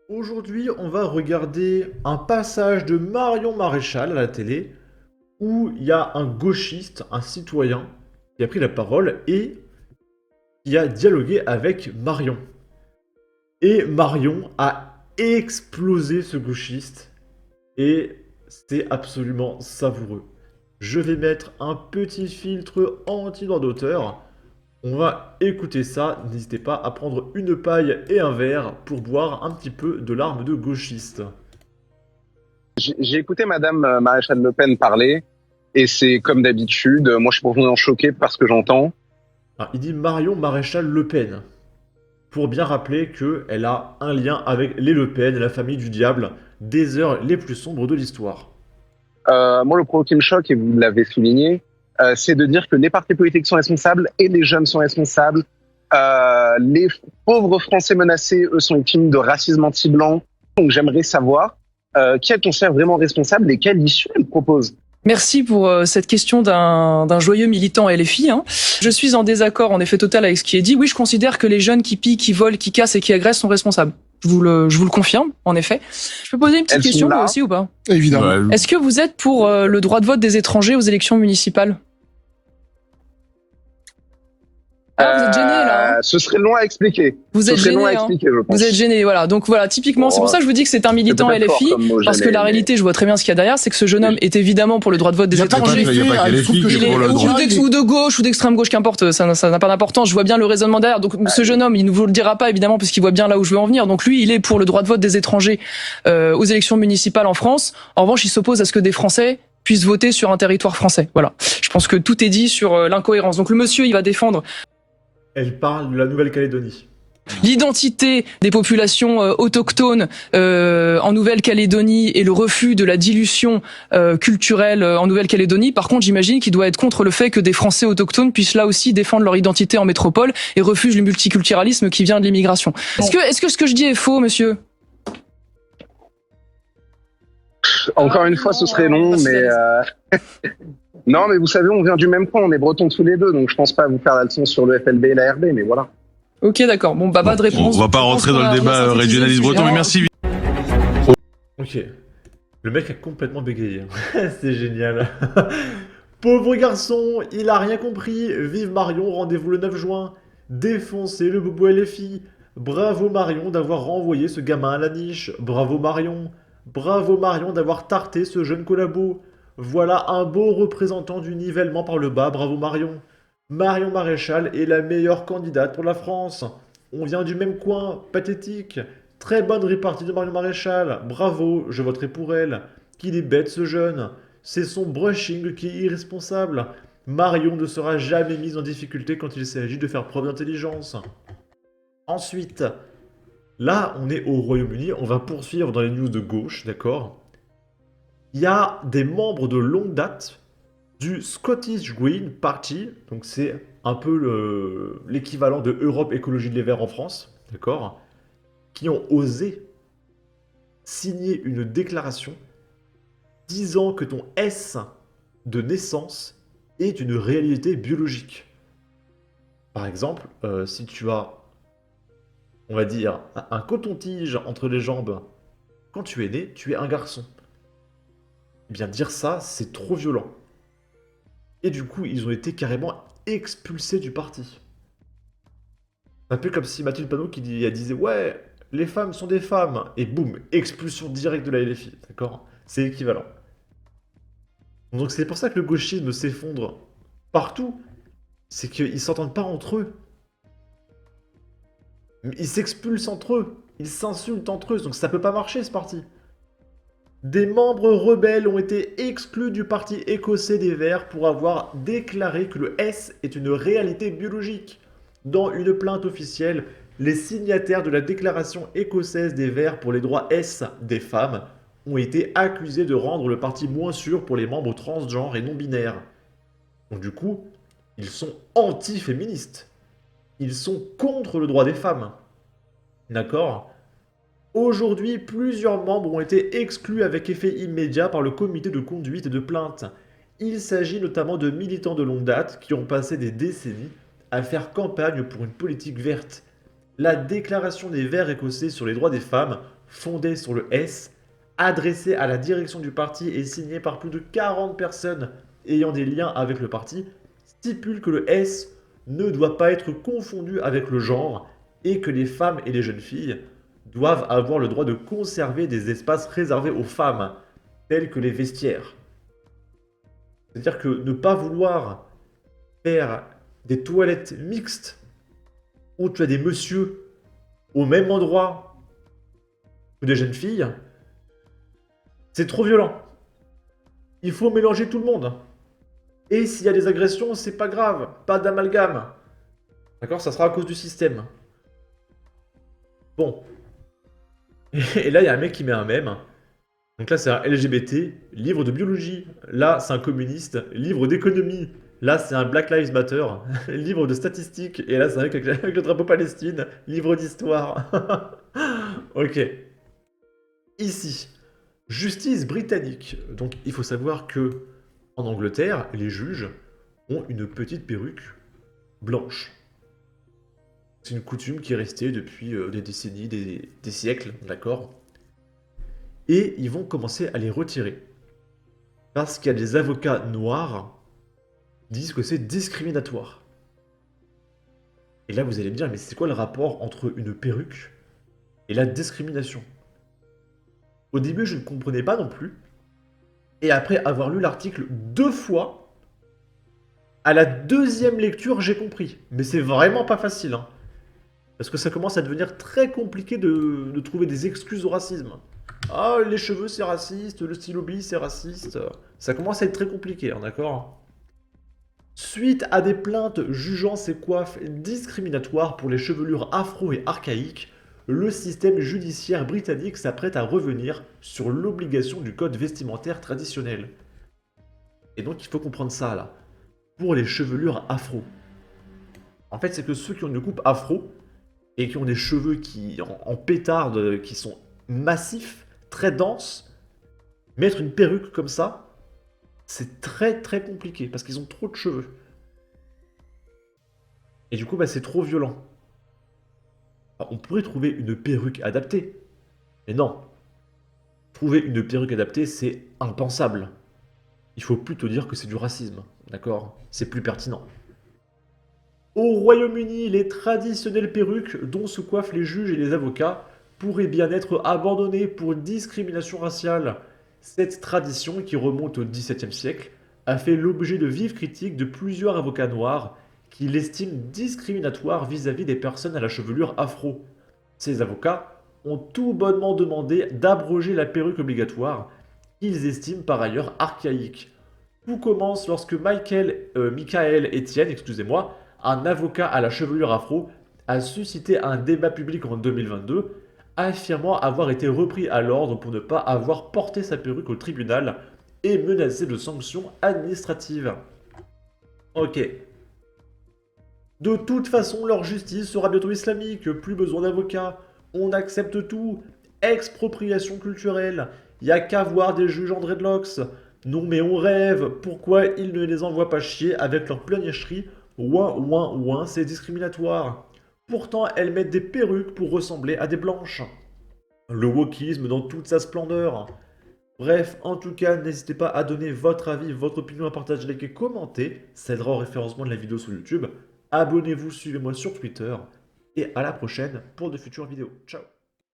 Aujourd'hui, on va regarder un passage de Marion Maréchal à la télé où il y a un gauchiste, un citoyen, qui a pris la parole et qui a dialogué avec Marion. Et Marion a explosé ce gauchiste et c'est absolument savoureux. Je vais mettre un petit filtre anti-droit d'auteur. On va écouter ça. N'hésitez pas à prendre une paille et un verre pour boire un petit peu de larmes de gauchiste. J'ai écouté Madame Maréchal Le Pen parler, et c'est comme d'habitude. Moi, je suis profondément choqué par ce que j'entends. Ah, il dit Marion Maréchal Le Pen. Pour bien rappeler qu'elle a un lien avec les Le Pen, la famille du diable, des heures les plus sombres de l'histoire. Moi, le propos qui me choque, et vous l'avez souligné, c'est de dire que les partis politiques sont responsables et les jeunes sont responsables. Les pauvres Français menacés, eux, sont victimes de racisme anti-blanc. Donc, j'aimerais savoir qui elle considère vraiment responsable et quelle issue elle propose. Merci pour cette question d'un joyeux militant LFI. Hein. Je suis en désaccord en effet total avec ce qui est dit. Oui, je considère que les jeunes qui pillent, qui volent, qui cassent et qui agressent sont responsables. Je vous le confirme, en effet. Je peux poser une petite Elles sont question là. moi aussi ou pas? Évidemment. Ouais. Est-ce que vous êtes pour le droit de vote des étrangers aux élections municipales? Ah, vous êtes gêné là. Hein. Ce serait long à expliquer. Vous êtes Ce serait long à gêné. Hein. expliquer, je pense. Vous êtes gêné, voilà. Donc voilà, typiquement, c'est pour ça que je vous dis que c'est un militant C'est peut-être fort LFI, comme mot, parce que gêné, la mais- réalité, je vois très bien ce qu'il y a derrière, c'est que ce jeune homme est évidemment pour le droit de vote des Il y a pas étrangers. que Il y a pas que il les faut filles que qui je- Il est pour le ou droit. ou de gauche ou d'extrême gauche, qu'importe, ça n'a pas d'importance. Je vois bien le raisonnement derrière. Donc ce jeune homme, il ne vous le dira pas évidemment puisqu'il voit bien là où je veux en venir. Donc lui, il est pour le droit de vote des étrangers aux élections municipales en France. En revanche, il s'oppose à ce que des Français puissent voter sur un territoire français. Voilà. Je pense que tout est dit sur l'incohérence. Donc le monsieur, il va défendre Elle parle de la Nouvelle-Calédonie. l'identité des populations autochtones en Nouvelle-Calédonie et le refus de la dilution culturelle en Nouvelle-Calédonie. Par contre, j'imagine qu'il doit être contre le fait que des Français autochtones puissent là aussi défendre leur identité en métropole et refusent le multiculturalisme qui vient de l'immigration. Est-ce que ce que je dis est faux, monsieur? Encore une fois, ce serait long, mais non, mais vous savez, on vient du même point, on est bretons tous les deux, donc je pense pas vous faire la leçon sur le FLB et la RB, mais voilà. Ok, d'accord. Bon, bah pas de réponse. On va pas Je pense rentrer qu'on dans a le débat synthétisé régionaliste le sujet. breton, mais merci. Ok. Le mec a complètement bégayé. C'est génial. Pauvre garçon, il a rien compris. Vive Marion, rendez-vous le 9 juin. Défoncez le bobo LFI. Bravo Marion d'avoir renvoyé ce gamin à la niche. Bravo Marion. Bravo Marion d'avoir tarté ce jeune collabo. Voilà un beau représentant du nivellement par le bas. Bravo Marion. Marion Maréchal est la meilleure candidate pour la France. On vient du même coin, pathétique. Très bonne répartie de Marion Maréchal. Bravo, je voterai pour elle. Qu'il est bête ce jeune. C'est son brushing qui est irresponsable. Marion ne sera jamais mise en difficulté quand il s'agit de faire preuve d'intelligence. Ensuite, là, on est au Royaume-Uni. On va poursuivre dans les news de gauche, d'accord? Il y a des membres de longue date du Scottish Green Party, donc c'est un peu l'équivalent de Europe Écologie Les Verts en France, d'accord, qui ont osé signer une déclaration disant que ton S de naissance est une réalité biologique. Par exemple, si tu as, on va dire, un coton-tige entre les jambes, quand tu es né, tu es un garçon. Eh bien, dire ça, c'est trop violent. Et du coup, ils ont été carrément expulsés du parti. Un peu comme si Mathilde Panot qui disait ouais, les femmes sont des femmes, et boum, expulsion directe de la LFI, d'accord? C'est équivalent. Donc c'est pour ça que le gauchisme s'effondre partout, c'est qu'ils s'entendent pas entre eux. Ils s'expulsent entre eux, ils s'insultent entre eux, donc ça peut pas marcher ce parti. Des membres rebelles ont été exclus du parti écossais des Verts pour avoir déclaré que le S est une réalité biologique. Dans une plainte officielle, les signataires de la déclaration écossaise des Verts pour les droits S des femmes ont été accusés de rendre le parti moins sûr pour les membres transgenres et non-binaires. Donc du coup, ils sont anti-féministes. Ils sont contre le droit des femmes. D'accord ? Aujourd'hui, plusieurs membres ont été exclus avec effet immédiat par le comité de conduite et de plainte. Il s'agit notamment de militants de longue date qui ont passé des décennies à faire campagne pour une politique verte. La Déclaration des Verts écossais sur les droits des femmes, fondée sur le S, adressée à la direction du parti et signée par plus de 40 personnes ayant des liens avec le parti, stipule que le S ne doit pas être confondu avec le genre et que les femmes et les jeunes filles doivent avoir le droit de conserver des espaces réservés aux femmes, tels que les vestiaires. C'est-à-dire que ne pas vouloir faire des toilettes mixtes où tu as des messieurs au même endroit que des jeunes filles, c'est trop violent. Il faut mélanger tout le monde. Et s'il y a des agressions, c'est pas grave, pas d'amalgame. D'accord? Ça sera à cause du système. Bon. Et là, il y a un mec qui met un mème. Donc là, c'est un LGBT, livre de biologie. Là, c'est un communiste, livre d'économie. Là, c'est un Black Lives Matter, livre de statistiques. Et là, c'est un mec avec le drapeau Palestine, livre d'histoire. Ok. Ici, justice britannique. Donc, il faut savoir que en Angleterre, les juges ont une petite perruque blanche. C'est une coutume qui est restée depuis des décennies, des siècles, d'accord? Et ils vont commencer à les retirer. Parce qu'il y a des avocats noirs qui disent que c'est discriminatoire. Et là, vous allez me dire, mais c'est quoi le rapport entre une perruque et la discrimination? Au début, je ne comprenais pas non plus. Et après avoir lu l'article 2 fois, à la deuxième lecture, j'ai compris. Mais c'est vraiment pas facile, hein. Parce que ça commence à devenir très compliqué de trouver des excuses au racisme. Ah, les cheveux c'est raciste, le stylo bille c'est raciste. Ça commence à être très compliqué, hein, d'accord? Suite à des plaintes jugeant ces coiffes discriminatoires pour les chevelures afro et archaïques, le système judiciaire britannique s'apprête à revenir sur l'obligation du code vestimentaire traditionnel. Et donc il faut comprendre ça là. Pour les chevelures afro. En fait, c'est que ceux qui ont une coupe afro et qui ont des cheveux qui en pétarde, qui sont massifs, très denses, mettre une perruque comme ça, c'est très très compliqué parce qu'ils ont trop de cheveux. Et du coup, bah, c'est trop violent. Alors, on pourrait trouver une perruque adaptée, mais non. Trouver une perruque adaptée, c'est impensable. Il faut plutôt dire que c'est du racisme, d'accord? C'est plus pertinent. Au Royaume-Uni, les traditionnelles perruques dont se coiffent les juges et les avocats pourraient bien être abandonnées pour discrimination raciale. Cette tradition, qui remonte au XVIIe siècle, a fait l'objet de vives critiques de plusieurs avocats noirs qui l'estiment discriminatoire vis-à-vis des personnes à la chevelure afro. Ces avocats ont tout bonnement demandé d'abroger la perruque obligatoire, qu'ils estiment par ailleurs archaïque. Tout commence lorsque Michael Etienne, excusez-moi, un avocat à la chevelure afro, a suscité un débat public en 2022, affirmant avoir été repris à l'ordre pour ne pas avoir porté sa perruque au tribunal et menacé de sanctions administratives. Ok. De toute façon, leur justice sera bientôt islamique, plus besoin d'avocats. On accepte tout. Expropriation culturelle. Y a qu'à voir des juges en dreadlocks. Non mais on rêve. Pourquoi ils ne les envoient pas chier avec leur pleurnicherie? Ouin, ouin, ouin, c'est discriminatoire. Pourtant, elles mettent des perruques pour ressembler à des blanches. Le wokisme dans toute sa splendeur. Bref, en tout cas, n'hésitez pas à donner votre avis, votre opinion, à partager, liker, commenter. Ça aidera au référencement de la vidéo sur YouTube. Abonnez-vous, suivez-moi sur Twitter. Et à la prochaine pour de futures vidéos. Ciao!